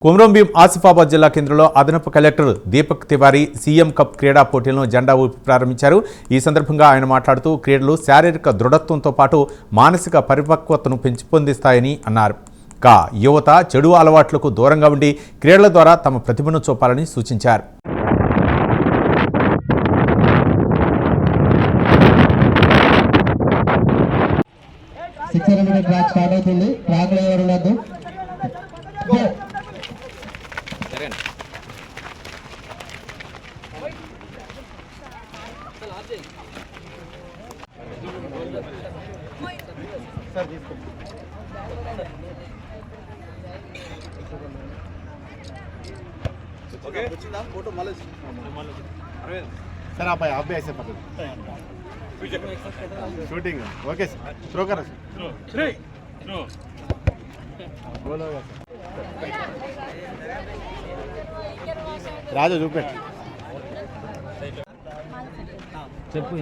కొమరంభీం ఆసిఫాబాద్ జిల్లా కేంద్రంలో అదనపు collector Deepak Tiwari CM cup క్రీడా పోటీలను జెండా ఊపి ప్రారంభించారు. ఈ సందర్భంగా ఆయన మాట్లాడుతూ క్రీడలు శారీరక దృఢత్వంతో పాటు మానసిక పరిపక్వతను పెంపొందిస్తాయని అన్నారు. యువత చెడు అలవాట్లకు దూరంగా ఉండి క్రీడల ద్వారా తమ ప్రతిభను చూపాలని సూచించారు. सर आप भी ऐसे पकड़ शूटिंग ओके थ्रो कर राजू చూపె చెప్పు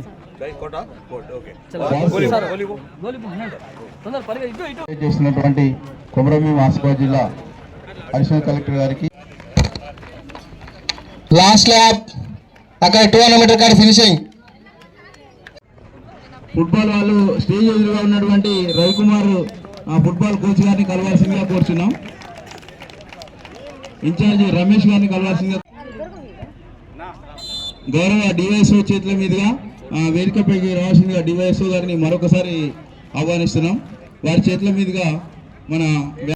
చేసినటువంటి కొమరంభీం ఆసిఫాబాద్ జిల్లా అడిషనల్ కలెక్టర్ గారికి లాస్ట్ ల్యాప్ అక్కడ 200 మీటర్ కాడ ఫినిషింగ్. ఫుట్బాల్ వాళ్ళు స్టేజ్ ఎదురుగా ఉన్నటువంటి రవికుమార్ ఫుట్బాల్ కోచ్ గారిని కలవాల్సిందిగా కోరుచున్నాం. ఇన్ఛార్జి రమేష్ గారిని కలవాల్సిందిగా, గౌరవ డివైఎస్ఓ చేతుల మీదుగా వేదికపైకి రావాల్సిందిగా డివైఎస్ఓ గారిని మరొకసారి ఆహ్వానిస్తున్నాం. వారి చేతుల మీదుగా మన